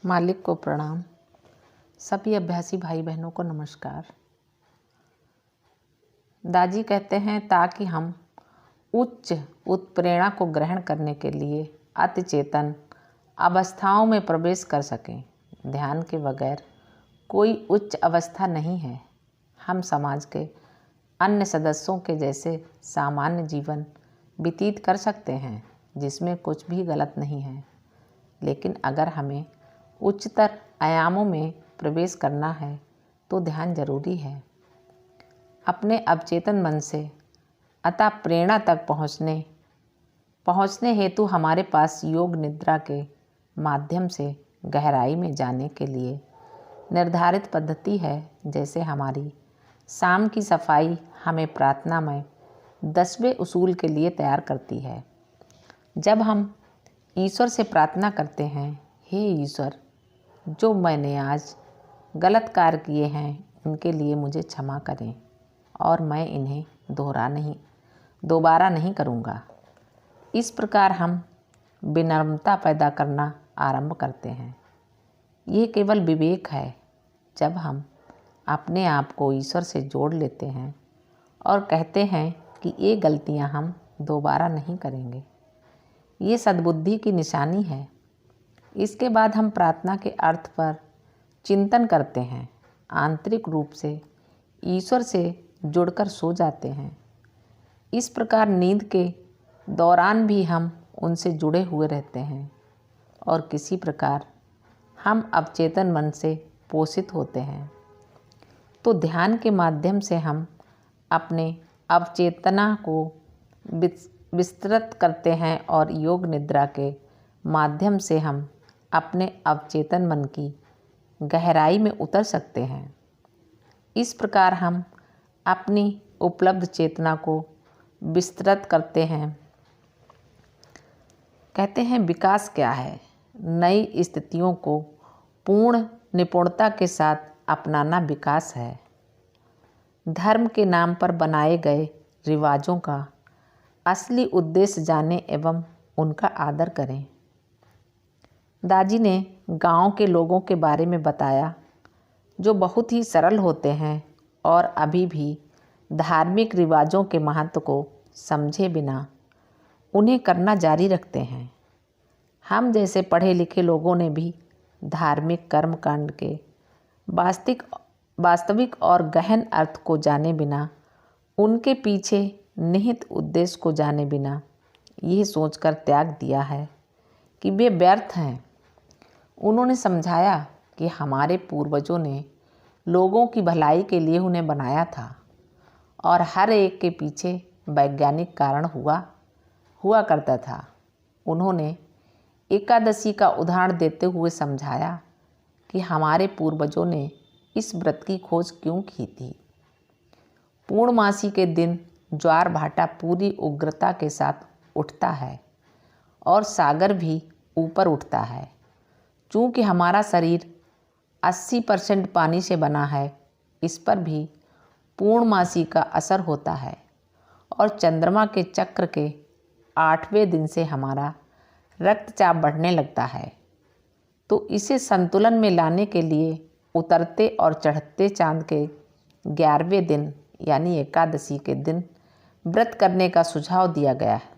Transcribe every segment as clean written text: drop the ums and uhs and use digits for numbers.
मालिक को प्रणाम। सभी अभ्यासी भाई बहनों को नमस्कार। दाजी कहते हैं ताकि हम उच्च उत्प्रेरणा को ग्रहण करने के लिए अति चेतन अवस्थाओं में प्रवेश कर सकें। ध्यान के बगैर कोई उच्च अवस्था नहीं है। हम समाज के अन्य सदस्यों के जैसे सामान्य जीवन व्यतीत कर सकते हैं जिसमें कुछ भी गलत नहीं है, लेकिन अगर हमें उच्चतर आयामों में प्रवेश करना है तो ध्यान जरूरी है। अपने अवचेतन मन से अतः प्रेरणा तक पहुँचने हेतु हमारे पास योग निद्रा के माध्यम से गहराई में जाने के लिए निर्धारित पद्धति है। जैसे हमारी शाम की सफाई हमें प्रार्थना में 10वें उसूल के लिए तैयार करती है। जब हम ईश्वर से प्रार्थना करते हैं, हे ईश्वर, जो मैंने आज गलत कार्य किए हैं उनके लिए मुझे क्षमा करें और मैं इन्हें दोबारा नहीं करूँगा। इस प्रकार हम विनम्रता पैदा करना आरंभ करते हैं। ये केवल विवेक है जब हम अपने आप को ईश्वर से जोड़ लेते हैं और कहते हैं कि ये गलतियां हम दोबारा नहीं करेंगे। ये सद्बुद्धि की निशानी है। इसके बाद हम प्रार्थना के अर्थ पर चिंतन करते हैं, आंतरिक रूप से ईश्वर से जुड़कर सो जाते हैं। इस प्रकार नींद के दौरान भी हम उनसे जुड़े हुए रहते हैं और किसी प्रकार हम अवचेतन मन से पोषित होते हैं। तो ध्यान के माध्यम से हम अपने अवचेतना को विस्तृत करते हैं और योग निद्रा के माध्यम से हम अपने अवचेतन मन की गहराई में उतर सकते हैं। इस प्रकार हम अपनी उपलब्ध चेतना को विस्तृत करते हैं। कहते हैं विकास क्या है? नई स्थितियों को पूर्ण निपुणता के साथ अपनाना विकास है। धर्म के नाम पर बनाए गए रिवाजों का असली उद्देश्य जाने एवं उनका आदर करें। दाजी ने गांव के लोगों के बारे में बताया जो बहुत ही सरल होते हैं और अभी भी धार्मिक रिवाजों के महत्व को समझे बिना उन्हें करना जारी रखते हैं। हम जैसे पढ़े लिखे लोगों ने भी धार्मिक कर्मकांड के वास्तविक और गहन अर्थ को जाने बिना, उनके पीछे निहित उद्देश्य को जाने बिना यह सोचकर त्याग दिया है कि वे व्यर्थ हैं। उन्होंने समझाया कि हमारे पूर्वजों ने लोगों की भलाई के लिए उन्हें बनाया था और हर एक के पीछे वैज्ञानिक कारण हुआ करता था। उन्होंने एकादशी का उदाहरण देते हुए समझाया कि हमारे पूर्वजों ने इस व्रत की खोज क्यों की थी। पूर्णमासी के दिन ज्वार भाटा पूरी उग्रता के साथ उठता है और सागर भी ऊपर उठता है। चूँकि हमारा शरीर 80% पानी से बना है, इस पर भी पूर्णमासी का असर होता है और चंद्रमा के चक्र के 8वें दिन से हमारा रक्तचाप बढ़ने लगता है। तो इसे संतुलन में लाने के लिए उतरते और चढ़ते चांद के 11वें दिन यानी एकादशी के दिन व्रत करने का सुझाव दिया गया है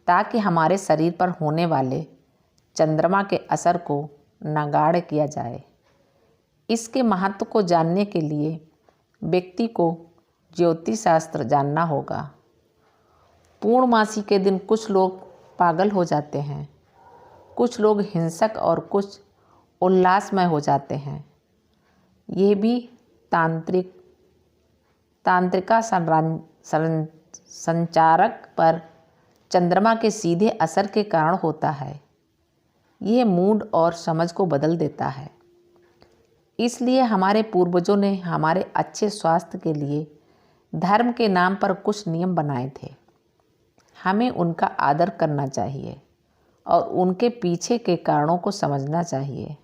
ताकि हमारे शरीर पर होने वाले चंद्रमा के असर को नगाड़ किया जाए। इसके महत्व को जानने के लिए व्यक्ति को ज्योतिष शास्त्र जानना होगा। पूर्णमासी के दिन कुछ लोग पागल हो जाते हैं, कुछ लोग हिंसक और कुछ उल्लासमय हो जाते हैं। ये भी तांत्रिका संचारक पर चंद्रमा के सीधे असर के कारण होता है। यह मूड और समझ को बदल देता है। इसलिए हमारे पूर्वजों ने हमारे अच्छे स्वास्थ्य के लिए धर्म के नाम पर कुछ नियम बनाए थे। हमें उनका आदर करना चाहिए और उनके पीछे के कारणों को समझना चाहिए।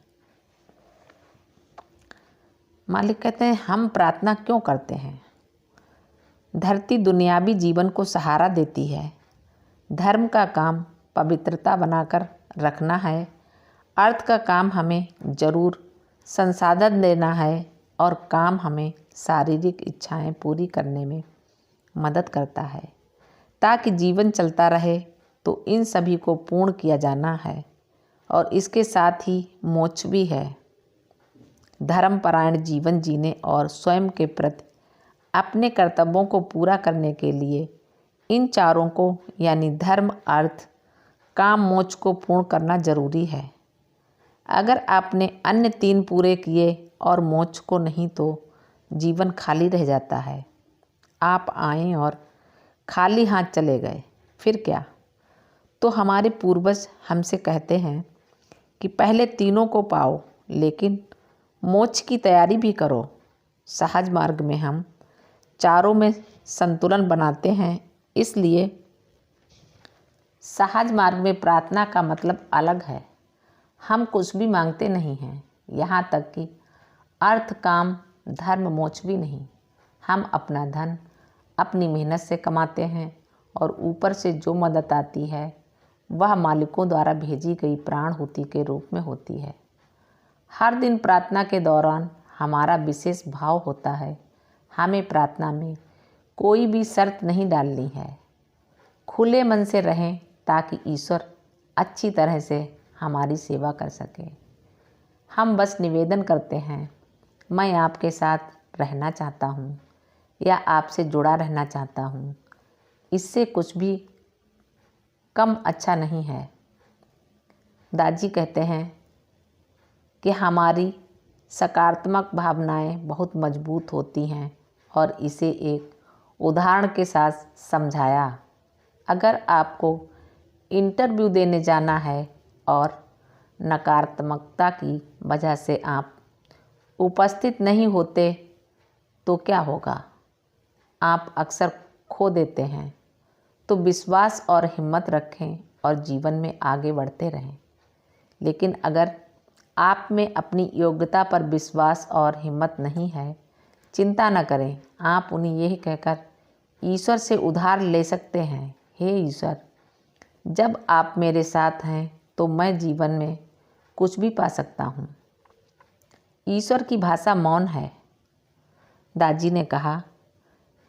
मालिक कहते हैं हम प्रार्थना क्यों करते हैं? धरती दुनियावी जीवन को सहारा देती है। धर्म का काम पवित्रता बनाकर रखना है, अर्थ का काम हमें जरूर संसाधन देना है और काम हमें शारीरिक इच्छाएं पूरी करने में मदद करता है। ताकि जीवन चलता रहे तो इन सभी को पूर्ण किया जाना है और इसके साथ ही मोक्ष भी है। धर्मपरायण जीवन जीने और स्वयं के प्रति अपने कर्तव्यों को पूरा करने के लिए इन चारों को यानी धर्म, अर्थ, काम, मोक्ष को पूर्ण करना जरूरी है। अगर आपने अन्य तीन पूरे किए और मोक्ष को नहीं तो जीवन खाली रह जाता है। आप आए और खाली हाथ चले गए, फिर क्या? तो हमारे पूर्वज हमसे कहते हैं कि पहले तीनों को पाओ, लेकिन मोक्ष की तैयारी भी करो। सहज मार्ग में हम चारों में संतुलन बनाते हैं, इसलिए सहज मार्ग में प्रार्थना का मतलब अलग है। हम कुछ भी मांगते नहीं हैं, यहाँ तक कि अर्थ, काम, धर्म, मोक्ष भी नहीं। हम अपना धन अपनी मेहनत से कमाते हैं और ऊपर से जो मदद आती है वह मालिकों द्वारा भेजी गई प्राणहुति के रूप में होती है। हर दिन प्रार्थना के दौरान हमारा विशेष भाव होता है। हमें प्रार्थना में कोई भी शर्त नहीं डालनी है। खुले मन से रहें ताकि ईश्वर अच्छी तरह से हमारी सेवा कर सके। हम बस निवेदन करते हैं, मैं आपके साथ रहना चाहता हूँ या आपसे जुड़ा रहना चाहता हूँ। इससे कुछ भी कम अच्छा नहीं है। दादी कहते हैं कि हमारी सकारात्मक भावनाएं बहुत मजबूत होती हैं और इसे एक उदाहरण के साथ समझाया। अगर आपको इंटरव्यू देने जाना है और नकारात्मकता की वजह से आप उपस्थित नहीं होते तो क्या होगा? आप अक्सर खो देते हैं। तो विश्वास और हिम्मत रखें और जीवन में आगे बढ़ते रहें। लेकिन अगर आप में अपनी योग्यता पर विश्वास और हिम्मत नहीं है, चिंता न करें। आप उन्हें यही कहकर ईश्वर से उधार ले सकते हैं, हे ईश्वर, जब आप मेरे साथ हैं तो मैं जीवन में कुछ भी पा सकता हूँ। ईश्वर की भाषा मौन है। दादी ने कहा,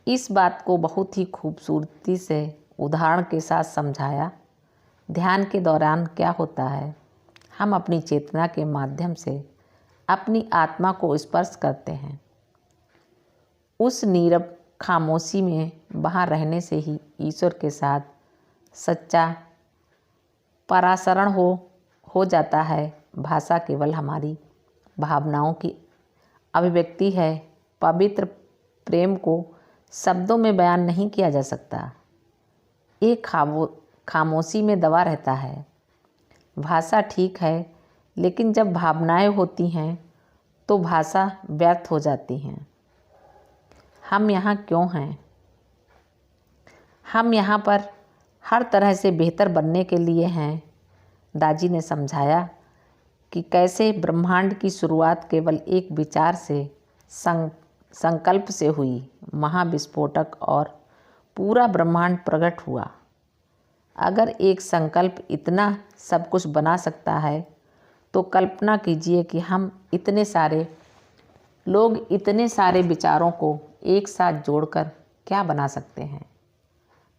इस बात को बहुत ही खूबसूरती से उदाहरण के साथ समझाया। ध्यान के दौरान क्या होता है, हम अपनी चेतना के माध्यम से अपनी आत्मा को स्पर्श करते हैं। उस नीरव खामोशी में वहाँ रहने से ही ईश्वर के साथ सच्चा परासरण हो जाता है। भाषा केवल हमारी भावनाओं की अभिव्यक्ति है। पवित्र प्रेम को शब्दों में बयान नहीं किया जा सकता। एक खामोशी में दवा रहता है। भाषा ठीक है, लेकिन जब भावनाएं होती हैं तो भाषा व्यर्थ हो जाती हैं। हम यहाँ क्यों हैं? हम यहाँ पर हर तरह से बेहतर बनने के लिए हैं। दादी ने समझाया कि कैसे ब्रह्मांड की शुरुआत केवल एक विचार से, संकल्प से हुई। महाविस्फोटक और पूरा ब्रह्मांड प्रकट हुआ। अगर एक संकल्प इतना सब कुछ बना सकता है तो कल्पना कीजिए कि हम इतने सारे लोग इतने सारे विचारों को एक साथ जोड़कर क्या बना सकते हैं।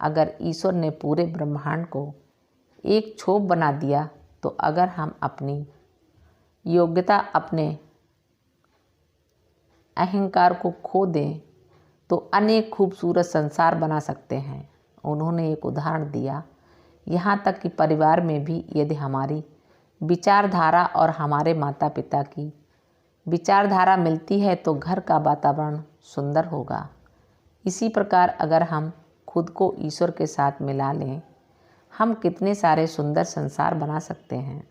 अगर ईश्वर ने पूरे ब्रह्मांड को एक छोप बना दिया, तो अगर हम अपनी योग्यता, अपने अहंकार को खो दें तो अनेक खूबसूरत संसार बना सकते हैं। उन्होंने एक उदाहरण दिया, यहाँ तक कि परिवार में भी यदि हमारी विचारधारा और हमारे माता पिता की विचारधारा मिलती है तो घर का वातावरण सुंदर होगा। इसी प्रकार अगर हम खुद को ईश्वर के साथ मिला लें, हम कितने सारे सुंदर संसार बना सकते हैं।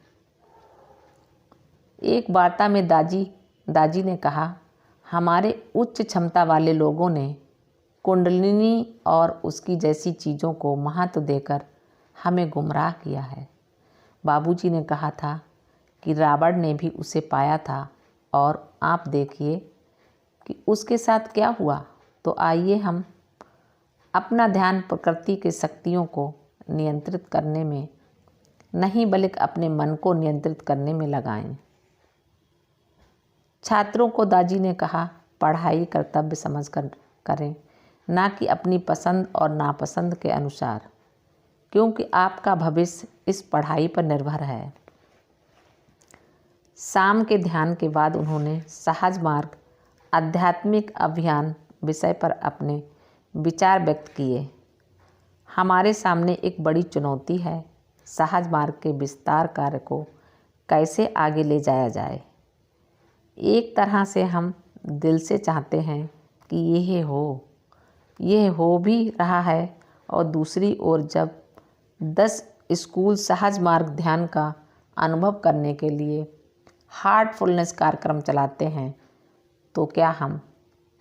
एक वार्ता में दादी ने कहा, हमारे उच्च क्षमता वाले लोगों ने कुंडलिनी और उसकी जैसी चीज़ों को महत्व देकर हमें गुमराह किया है। बाबूजी ने कहा था कि रावण ने भी उसे पाया था और आप देखिए कि उसके साथ क्या हुआ। तो आइए हम अपना ध्यान प्रकृति के शक्तियों को नियंत्रित करने में नहीं बल्कि अपने मन को नियंत्रित करने में लगाएं। छात्रों को दाजी ने कहा, पढ़ाई कर्तव्य समझकर करें, ना कि अपनी पसंद और नापसंद के अनुसार, क्योंकि आपका भविष्य इस पढ़ाई पर निर्भर है। शाम के ध्यान के बाद उन्होंने सहज मार्ग आध्यात्मिक अभियान विषय पर अपने विचार व्यक्त किए। हमारे सामने एक बड़ी चुनौती है, सहज मार्ग के विस्तार कार्य को कैसे आगे ले जाया जाए। एक तरह से हम दिल से चाहते हैं कि यह हो भी रहा है, और दूसरी ओर जब 10 स्कूल सहज मार्ग ध्यान का अनुभव करने के लिए हार्टफुलनेस कार्यक्रम चलाते हैं, तो क्या हम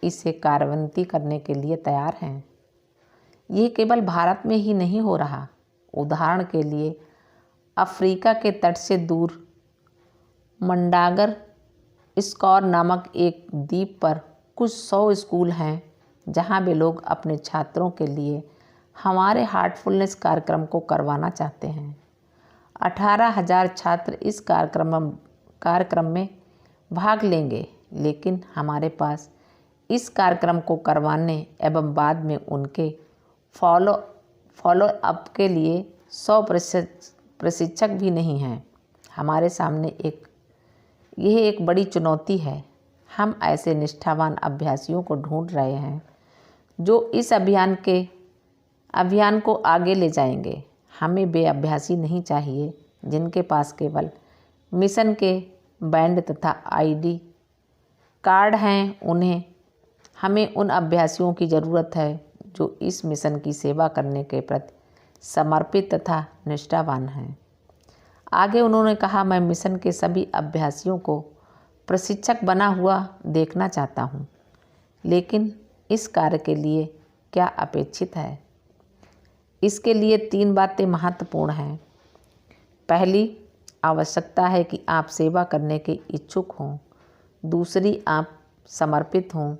इसे कार्यान्वित करने के लिए तैयार हैं? ये केवल भारत में ही नहीं हो रहा। उदाहरण के लिए अफ्रीका के तट से दूर मंडागर स्कॉर नामक एक द्वीप पर कुछ 100 स्कूल हैं, जहां वे लोग अपने छात्रों के लिए हमारे हार्टफुलनेस कार्यक्रम को करवाना चाहते हैं। 18,000 छात्र इस कार्यक्रम में भाग लेंगे, लेकिन हमारे पास इस कार्यक्रम को करवाने एवं बाद में उनके फॉलो अप के लिए 100 प्रशिक्षक भी नहीं हैं। हमारे सामने यह एक बड़ी चुनौती है। हम ऐसे निष्ठावान अभ्यासियों को ढूंढ रहे हैं जो इस अभियान को आगे ले जाएंगे। हमें वे अभ्यासी नहीं चाहिए जिनके पास केवल मिशन के बैंड तथा ID कार्ड हैं। हमें उन अभ्यासियों की ज़रूरत है जो इस मिशन की सेवा करने के प्रति समर्पित तथा निष्ठावान हैं। आगे उन्होंने कहा, मैं मिशन के सभी अभ्यासियों को प्रशिक्षक बना हुआ देखना चाहता हूँ, लेकिन इस कार्य के लिए क्या अपेक्षित है? इसके लिए 3 बातें महत्वपूर्ण हैं। पहली आवश्यकता है कि आप सेवा करने के इच्छुक हों। दूसरी, आप समर्पित हों।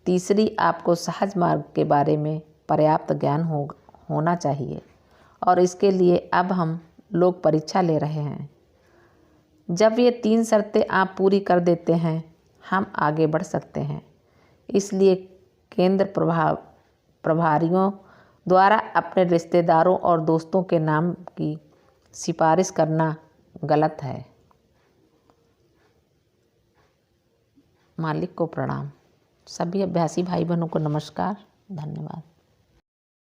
तीसरी, आपको सहज मार्ग के बारे में पर्याप्त ज्ञान होना चाहिए। और इसके लिए अब हम लोग परीक्षा ले रहे हैं। जब ये 3 शर्तें आप पूरी कर देते हैं, हम आगे बढ़ सकते हैं। इसलिए केंद्र प्रभारियों द्वारा अपने रिश्तेदारों और दोस्तों के नाम की सिफारिश करना गलत है। मालिक को प्रणाम। सभी अभ्यासी भाई बहनों को नमस्कार, धन्यवाद।